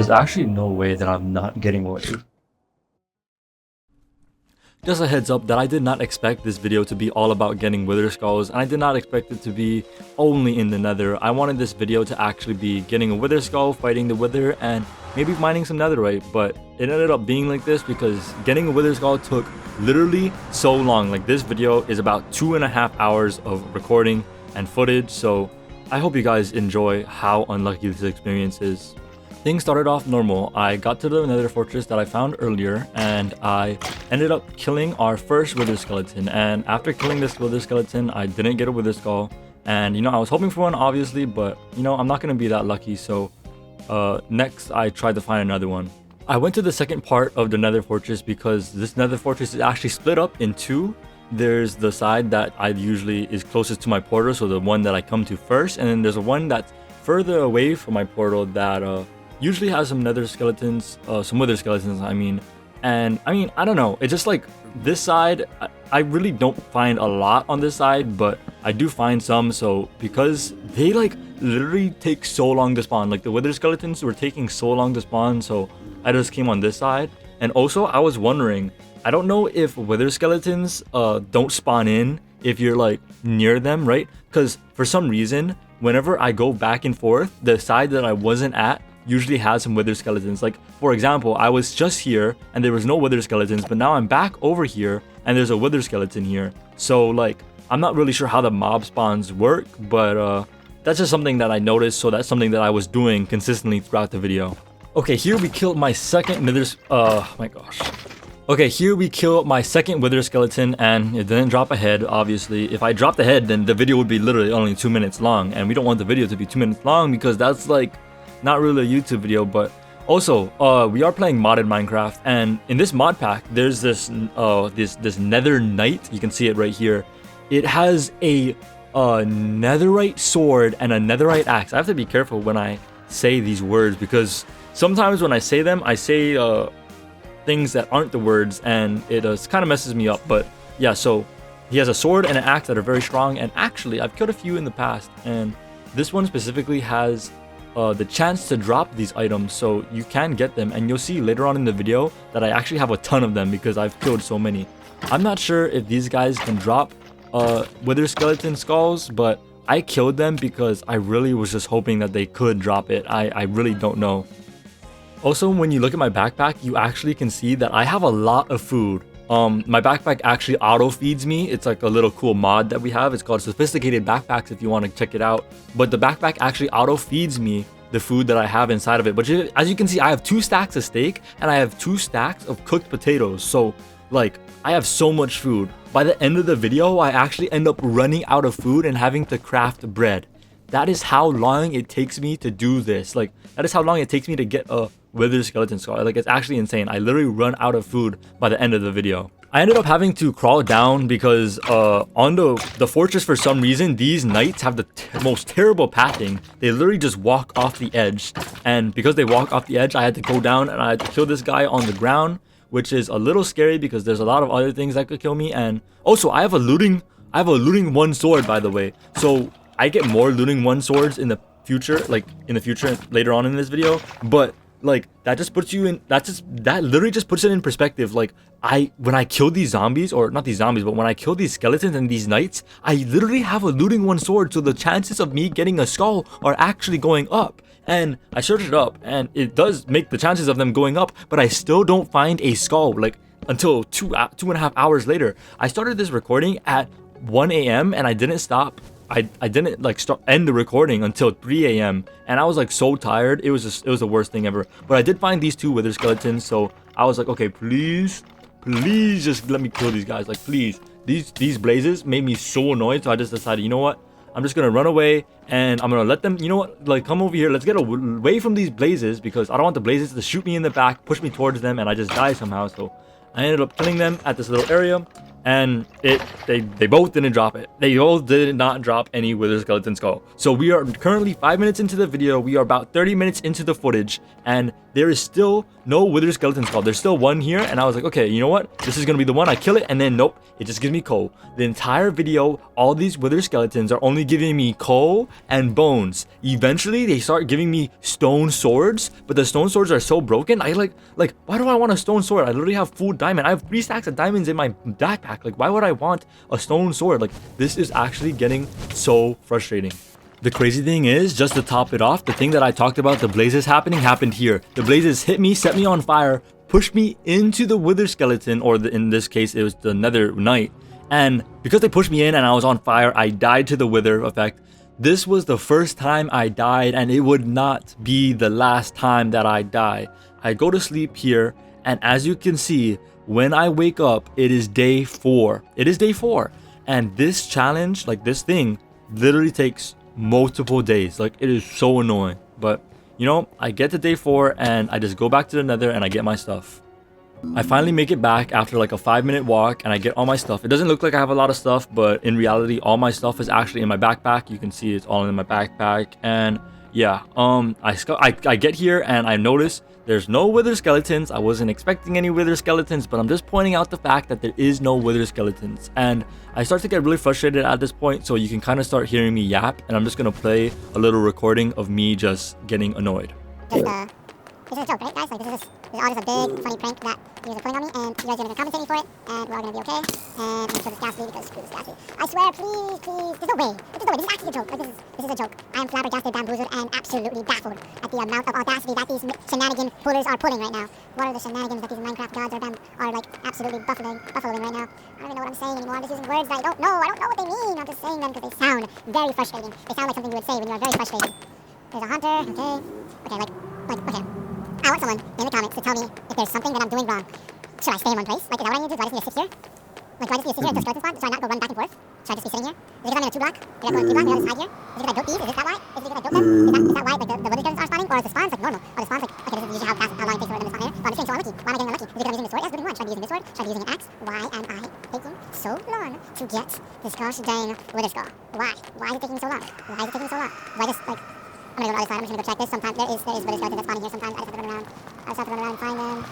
There's actually no way that I'm not getting away. Just a heads up that I did not expect this video to be all about getting Wither Skulls, and I did not expect it to be only in the Nether. I wanted this video to actually be getting a Wither Skull, fighting the Wither, and maybe mining some Netherite, but it ended up being like this because getting a Wither Skull took literally so long. Like, this video is about 2.5 hours of recording and footage, so I hope you guys enjoy how unlucky this experience is. Things started off normal. I got to the Nether fortress that I found earlier, and I ended up killing our first Wither skeleton. And after killing this Wither skeleton, I didn't get a Wither skull. And I was hoping for one, obviously, but I'm not gonna be that lucky. So next, I tried to find another one. I went to the second part of the Nether fortress because this Nether fortress is actually split up in two. There's the side that I usually is closest to my portal, so the one that I come to first, and then there's a one that's further away from my portal that usually has some Nether skeletons, some Wither skeletons, and I don't know, it's just like this side, I really don't find a lot on this side, but I do find some. So because they like literally take so long to spawn, like the Wither skeletons were taking so long to spawn, so I just came on this side. And also I was wondering, I don't know if Wither skeletons don't spawn in if you're like near them, right? Because for some reason, whenever I go back and forth, the side that I wasn't at usually has some Wither skeletons. Like, for example, I was just here and there was no Wither skeletons, but now I'm back over here and there's a Wither skeleton here. So like, I'm not really sure how the mob spawns work, but that's just something that I noticed, so that's something that I was doing consistently throughout the video. Okay, here we killed my second Nether, my gosh. Okay, here we killed my second Wither skeleton, and it didn't drop a head, obviously. If I dropped a head, then the video would be literally only 2 minutes long, and we don't want the video to be 2 minutes long because that's like not really a YouTube video. But also, we are playing modded Minecraft, and in this mod pack, there's this this Nether Knight. You can see it right here. It has a Netherite sword and a Netherite axe. I have to be careful when I say these words because sometimes when I say them, I say things that aren't the words, and it kind of messes me up. But yeah, so he has a sword and an axe that are very strong, and actually I've killed a few in the past, and this one specifically has the chance to drop these items, so you can get them, and you'll see later on in the video that I actually have a ton of them because I've killed so many. I'm not sure if these guys can drop Wither skeleton skulls, but I killed them because I really was just hoping that they could drop it. I really don't know. Also, when you look at my backpack, you actually can see that I have a lot of food. My backpack actually auto feeds me. It's like a little cool mod that we have. It's called Sophisticated Backpacks if you want to check it out. But the backpack actually auto feeds me the food that I have inside of it. But as you can see, I have 2 stacks of steak and I have 2 stacks of cooked potatoes. So like, I have so much food. By the end of the video, I actually end up running out of food and having to craft bread. That is how long it takes me to do this. Like, that is how long it takes me to get a Wither skeleton skull. Like, it's actually insane. I literally run out of food by the end of the video. I ended up having to crawl down because on the fortress, for some reason, these knights have the most terrible pathing. They literally just walk off the edge, and because they walk off the edge, I had to go down and I had to kill this guy on the ground, which is a little scary because there's a lot of other things that could kill me. And also, I have a looting 1 sword, by the way, so I get more looting 1 swords in the future, like in the future later on in this video. But like, that just puts you in, that literally just puts it in perspective. Like, when I kill these zombies, or not these zombies, but when I kill these skeletons and these knights, I literally have a looting 1 sword, so the chances of me getting a skull are actually going up. And I searched it up, and it does make the chances of them going up, but I still don't find a skull, like, until 2.5 hours later. I started this recording at 1 a.m. and I didn't stop. I didn't like end the recording until 3 a.m. and I was like so tired. It was the worst thing ever. But I did find these 2 Wither skeletons, so I was like, okay, please just let me kill these guys. Like, please. These blazes made me so annoyed, so I just decided, you know what? I'm just gonna run away and I'm gonna let them, you know what, like, come over here. Let's get away from these blazes because I don't want the blazes to shoot me in the back, push me towards them, and I just die somehow. So I ended up killing them at this little area. and they both didn't drop it. They both did not drop any Wither Skeleton Skull. So we are currently 5 minutes into the video. We are about 30 minutes into the footage, and there is still no Wither Skeleton Skull. There's still one here, and I was like, okay, you know what? This is gonna be the one. I kill it, and then nope, it just gives me coal. The entire video, all these Wither Skeletons are only giving me coal and bones. Eventually, they start giving me stone swords, but the stone swords are so broken. I like, why do I want a stone sword? I literally have full diamond. I have 3 stacks of diamonds in my backpack. Like, why would I want a stone sword? Like, this is actually getting so frustrating. The crazy thing is, just to top it off, the thing that I talked about, the blazes happened here. The blazes hit me, set me on fire, pushed me into the Wither Skeleton, or in this case, it was the Nether Knight. And because they pushed me in and I was on fire, I died to the Wither effect. This was the first time I died, and it would not be the last time that I die. I go to sleep here, and as you can see, when I wake up, it is day 4. It is day 4. And this challenge, like this thing, literally takes multiple days. Like, it is so annoying. But, you know, I get to day 4, and I just go back to the Nether, and I get my stuff. I finally make it back after like a 5-minute walk, and I get all my stuff. It doesn't look like I have a lot of stuff, but in reality, all my stuff is actually in my backpack. You can see it's all in my backpack. And yeah, I get here and I notice there's no Wither Skeletons. I wasn't expecting any Wither Skeletons, but I'm just pointing out the fact that there is no Wither Skeletons. And I start to get really frustrated at this point, so you can kind of start hearing me yap, and I'm just gonna play a little recording of me just getting annoyed. This is a joke, right, guys? Like, this is all just a big, funny prank that you guys are pulling on me, and you guys are gonna compensate me for it, and we're all gonna be okay. And I'm gonna kill this ghastly because screw this ghastly. I swear, please, there's no way. There's no way. This is actually a joke. Like, this is a joke. I am flabbergasted, bamboozled, and absolutely baffled at the amount of audacity that these shenanigan pullers are pulling right now. What are the shenanigans that these Minecraft gods are like absolutely buffaloing right now? I don't even know what I'm saying anymore. I'm just using words that I don't know. I don't know what they mean. I'm just saying them because they sound very frustrating. They sound like something you would say when you are very frustrated. There's a hunter. Okay, okay. I want someone in the comments to tell me if there's something that I'm doing wrong. Should I stay in one place? Like, is that what I need to do? Do I just need to sit here? Like, do I just need to sit here until skeleton spawn? Should I not go run back and forth? Should I just be sitting here? Is it because I'm in a 2-block? Did I go in a 2-block? Did I just hide here? Is it because I built these? Is it that why? Is it because I built them? Is that why, like, the wither skeletons are spawning? Or is the spawns, like, normal? Are the spawns, like, okay, this is usually how long it takes for them to spawn here? But I'm just getting so unlucky. Why am I getting unlucky? Is it because I'm using the sword? Yes, good one. Should I be using this sword? Should I be using an axe? Why am I taking so long to get this gosh dang wither skull? Why? Why is it taking so long? Why is it taking so long? Do I just, like... I'm gonna go to the other side. I'm just gonna go check this. Sometimes there is wither skeletons that spawning here. Sometimes I just have to run around. And find them.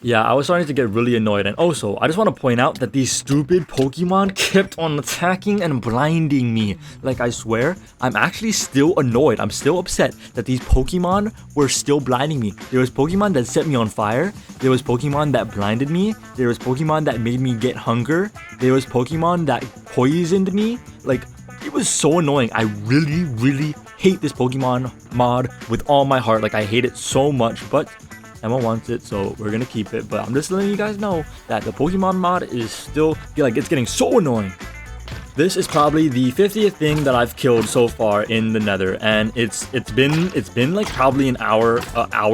Yeah, I was starting to get really annoyed. And also, I just want to point out that these stupid Pokemon kept on attacking and blinding me. Like, I swear, I'm actually still annoyed. I'm still upset that these Pokemon were still blinding me. There was Pokemon that set me on fire. There was Pokemon that blinded me. There was Pokemon that made me get hunger. There was Pokemon that poisoned me. Like, it was so annoying. I really hate this Pokemon mod with all my heart. Like, I hate it so much, but Emma wants it, so we're gonna keep it. But I'm just letting you guys know that the Pokemon mod is still, like, it's getting so annoying. This is probably the 50th thing that I've killed so far in the Nether, and it's been like probably an hour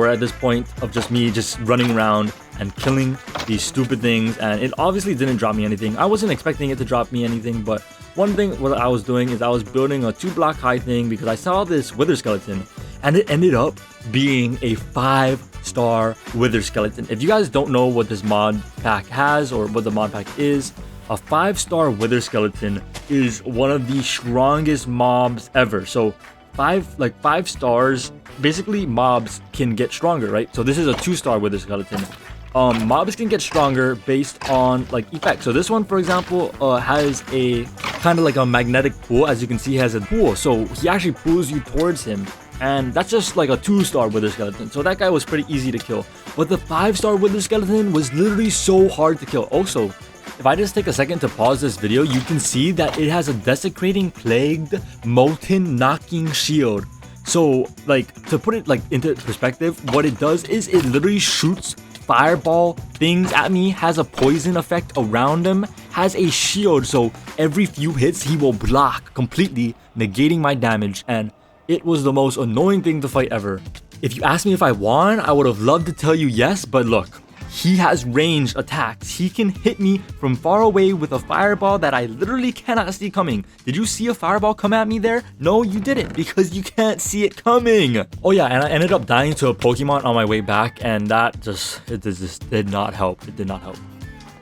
at this point of just me just running around and killing these stupid things, and it obviously didn't drop me anything. I wasn't expecting it to drop me anything, but one thing what I was doing is I was building a 2-block high thing because I saw this Wither Skeleton, and it ended up being a 5-star Wither Skeleton. If you guys don't know what this mod pack has or what the mod pack is, a 5-star Wither Skeleton is one of the strongest mobs ever. So 5 stars, basically mobs can get stronger, right? So this is a 2-star Wither Skeleton. Mobs can get stronger based on like effects. So this one, for example, has a kind of like a magnetic pull. As you can see, he has a pull, so he actually pulls you towards him, and that's just like a 2-star Wither Skeleton. So that guy was pretty easy to kill, but the 5-star Wither Skeleton was literally so hard to kill. Also, if I just take a second to pause this video, you can see that it has a desecrating, plagued, molten, knocking shield. So, like, to put it like into perspective, what it does is it literally shoots fireball things at me, has a poison effect around him, has a shield, so every few hits he will block completely, negating my damage, and it was the most annoying thing to fight ever. If you asked me if I won, I would have loved to tell you yes, but look, he has ranged attacks. He can hit me from far away with a fireball that I literally cannot see coming. Did you see a fireball come at me there? No, you didn't, because you can't see it coming. Oh yeah, and I ended up dying to a Pokemon on my way back, and that just did not help. It did not help.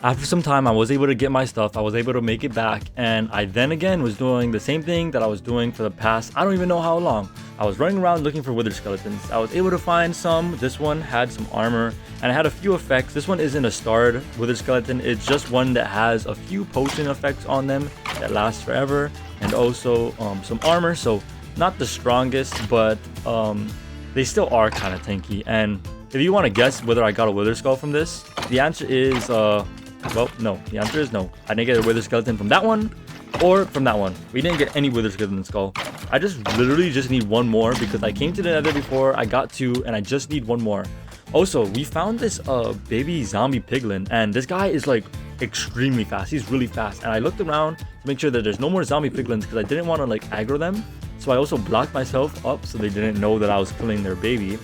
After some time, I was able to get my stuff. I was able to make it back, and I then again was doing the same thing that I was doing for the past, I don't even know how long. I was running around looking for wither skeletons. I was able to find some. This one had some armor, and it had a few effects. This one isn't a starred wither skeleton. It's just one that has a few potion effects on them that last forever, and also some armor. So not the strongest, but they still are kind of tanky. And if you want to guess whether I got a wither skull from this, the answer is well, no. The answer is no. I didn't get a wither skeleton from that one or from that one. We didn't get any wither skeleton skull. I literally just need one more because I came to the nether before, I got two, and I just need one more. Also, we found this baby zombie piglin, and this guy is like extremely fast. He's really fast, and I looked around to make sure that there's no more zombie piglins because I didn't want to like aggro them. So I also blocked myself up so they didn't know that I was killing their baby.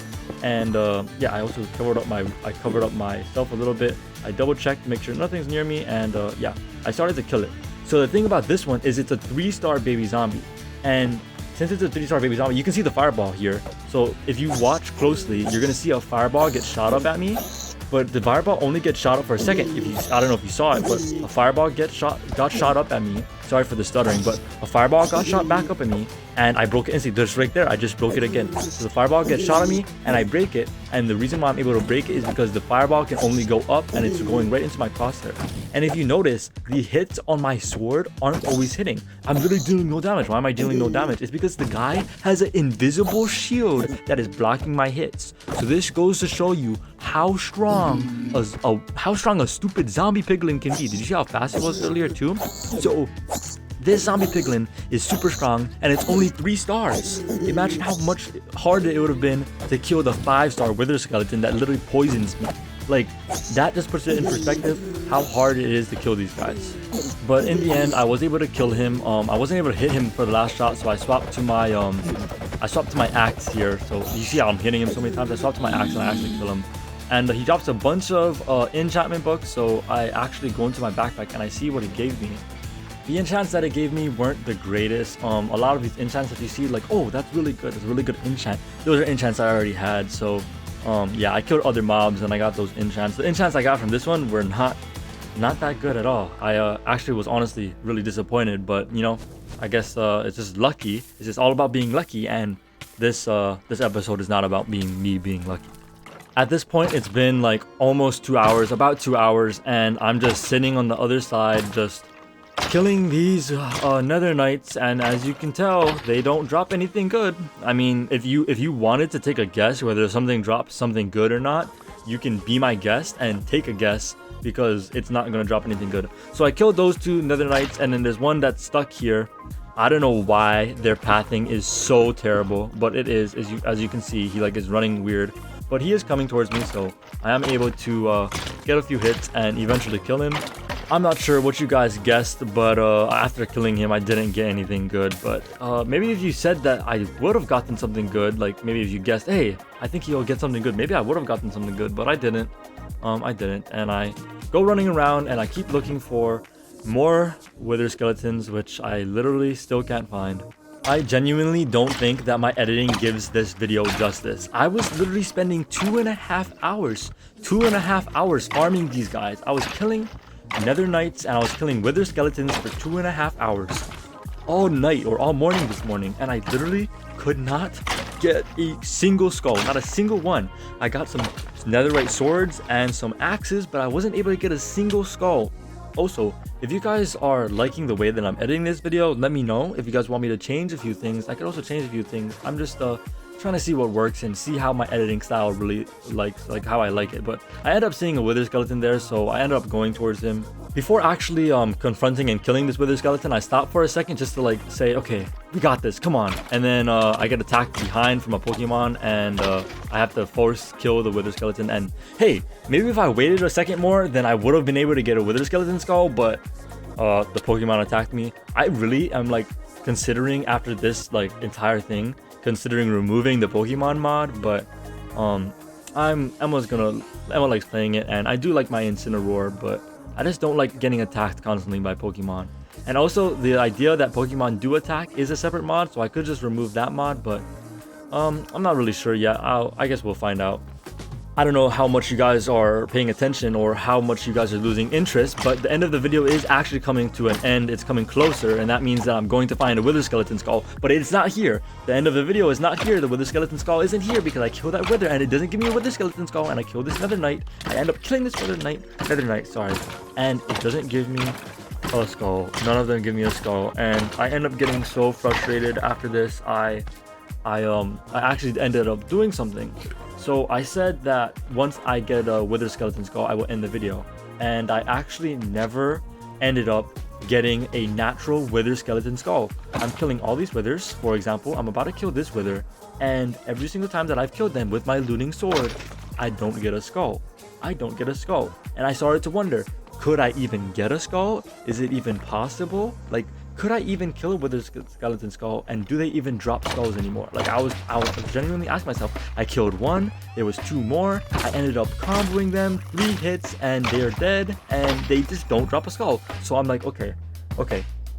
And yeah, I also covered up myself a little bit. I double checked to make sure nothing's near me, and yeah, I started to kill it. So the thing about this one is it's a 3-star baby zombie, and since it's a 3-star baby zombie, you can see the fireball here. So if you watch closely, you're gonna see a fireball get shot up at me, but the fireball only gets shot up for a second. I don't know if you saw it, but a fireball got shot up at me. Sorry for the stuttering, but a fireball got shot back up at me, and I broke it instantly. Just right there, I just broke it again. So the fireball gets shot at me, and I break it. And the reason why I'm able to break it is because the fireball can only go up, and it's going right into my crosshair. And if you notice, the hits on my sword aren't always hitting. I'm literally dealing no damage. Why am I dealing no damage? It's because the guy has an invisible shield that is blocking my hits. So this goes to show you how strong a stupid zombie piglin can be. Did you see how fast it was earlier too? So this zombie piglin is super strong, and it's only 3 stars. Imagine how much harder it would have been to kill the 5-star wither skeleton that literally poisons me. Like, that just puts it in perspective how hard it is to kill these guys. But in the end, I was able to kill him. I wasn't able to hit him for the last shot, so I swapped to my axe here. So you see how I'm hitting him so many times. I swapped to my axe and I actually kill him. And he drops a bunch of enchantment books, so I actually go into my backpack and I see what he gave me. The enchants that it gave me weren't the greatest. A lot of these enchants that you see, like, oh, that's really good, it's a really good enchant. Those are enchants I already had, so yeah, I killed other mobs and I got those enchants. The enchants I got from this one were not that good at all. I actually was honestly really disappointed, but you know, I guess it's just lucky. It's just all about being lucky, and this episode is not about me being lucky. At this point, it's been like almost 2 hours, about 2 hours, and I'm just sitting on the other side, just killing these nether knights, and as you can tell, they don't drop anything good. I mean, if you wanted to take a guess whether something drops something good or not, you can be my guest and take a guess, because it's not gonna drop anything good. So I killed those 2 nether knights, and then there's one that's stuck here. I don't know why their pathing is so terrible, but it is. As you can see, he like is running weird, but he is coming towards me, so I am able to get a few hits and eventually kill him. I'm not sure what you guys guessed, but after killing him, I didn't get anything good. But maybe if you said that I would have gotten something good, like maybe if you guessed, hey, I think he'll get something good, maybe I would have gotten something good, but I didn't. And I go running around and I keep looking for more wither skeletons, which I literally still can't find. I genuinely don't think that my editing gives this video justice. I was literally spending 2.5 hours farming these guys. I was killing nether knights and I was killing wither skeletons for 2.5 hours all night or all morning this morning, and I literally could not get a single skull, not a single one. I got some netherite swords and some axes, but I wasn't able to get a single skull. Also, if you guys are liking the way that I'm editing this video, let me know. If you guys want me to change a few things, I could also change a few things. I'm just trying to see what works and see how my editing style really like how I like it. But I ended up seeing a wither skeleton there, so I ended up going towards him. Before actually confronting and killing this wither skeleton, I stopped for a second just to like say, okay, we got this, come on. And then I get attacked behind from a Pokemon, and I have to force kill the wither skeleton. And hey, maybe if I waited a second more, then I would have been able to get a wither skeleton skull, but the Pokemon attacked me. I really am like considering after this like entire thing, considering removing the Pokemon mod, but Emma likes playing it, and I do like my Incineroar, but I just don't like getting attacked constantly by Pokemon. And also the idea that Pokemon do attack is a separate mod, so I could just remove that mod, but I'm not really sure yet. I guess we'll find out. I don't know how much you guys are paying attention or how much you guys are losing interest, but the end of the video is actually coming to an end. It's coming closer, and that means that I'm going to find a wither skeleton skull, but it's not here. The end of the video is not here. The wither skeleton skull isn't here because I killed that wither and it doesn't give me a wither skeleton skull, and I killed this nether knight. I end up killing this nether knight, sorry, and it doesn't give me a skull. None of them give me a skull, and I end up getting so frustrated after this. I actually ended up doing something. So I said that once I get a wither skeleton skull, I will end the video. And I actually never ended up getting a natural wither skeleton skull. I'm killing all these withers. For example, I'm about to kill this wither, and every single time that I've killed them with my looting sword, I don't get a skull. I don't get a skull. And I started to wonder, could I even get a skull? Is it even possible? Like, could I even kill a wither skeleton skull, and do they even drop skulls anymore? Like, I was genuinely asking myself. I killed one, there was 2 more, I ended up comboing them, 3 hits, and they're dead, and they just don't drop a skull. So I'm like, okay,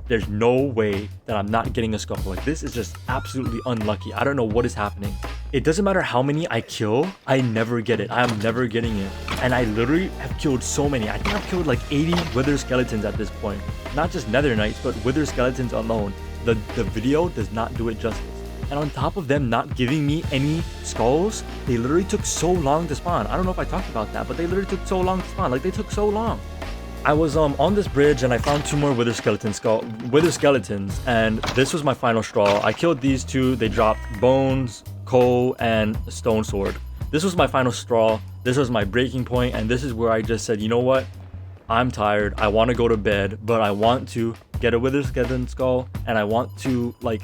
there's no way that I'm not getting a skull. Like, this is just absolutely unlucky. I don't know what is happening. It doesn't matter how many I kill, I never get it. I am never getting it. And I literally have killed so many. I think I've killed like 80 wither skeletons at this point. Not just nether knights, but wither skeletons alone. The video does not do it justice. And on top of them not giving me any skulls, they literally took so long to spawn. I don't know if I talked about that, but they literally took so long to spawn. Like, they took so long. I was on this bridge and I found 2 more wither skeletons, and this was my final straw. I killed these 2. They dropped bones, coal, and a stone sword. This was my final straw. This was my breaking point, and this is where I just said, you know what? I'm tired. I want to go to bed, but I want to get a wither skeleton skull, and I want to like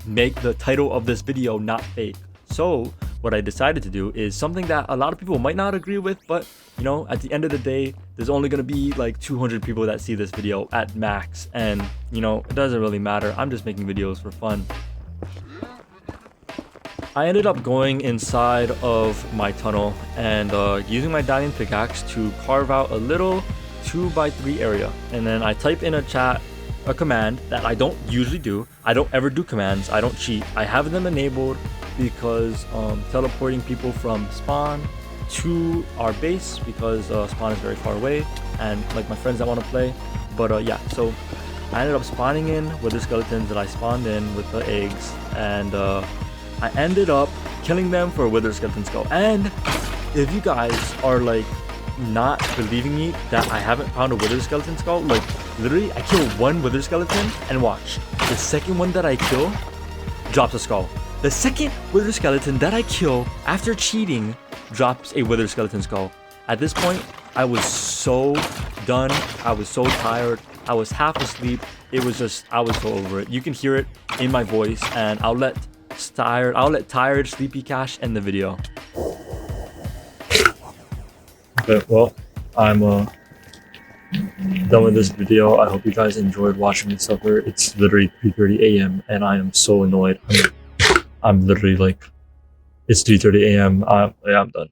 make the title of this video not fake. So what I decided to do is something that a lot of people might not agree with, but you know, at the end of the day, there's only going to be like 200 people that see this video at max, and you know, it doesn't really matter. I'm just making videos for fun. I ended up going inside of my tunnel and using my diamond pickaxe to carve out a little 2x3 area, and then I type in a chat a command that I don't usually do. I don't ever do commands. I don't cheat. I have them enabled because teleporting people from spawn to our base, because spawn is very far away, and like my friends that want to play. But yeah, so I ended up spawning in wither skeletons that I spawned in with the eggs, and I ended up killing them for a wither skeleton skull. And if you guys are like not believing me that I haven't found a wither skeleton skull, like literally I kill 1 wither skeleton and watch, the second one that I kill drops a skull. The second wither skeleton that I kill after cheating drops a wither skeleton skull. At this point, I was so done. I was so tired. I was half asleep. It was just, I was so over it. You can hear it in my voice, and I'll let tired Sleepy Cash end the video. Okay, well, I'm done with this video. I hope you guys enjoyed watching me suffer. It's literally 3:30 a.m. and I am so annoyed. I'm literally like, it's 3:30 a.m. Yeah, I'm done.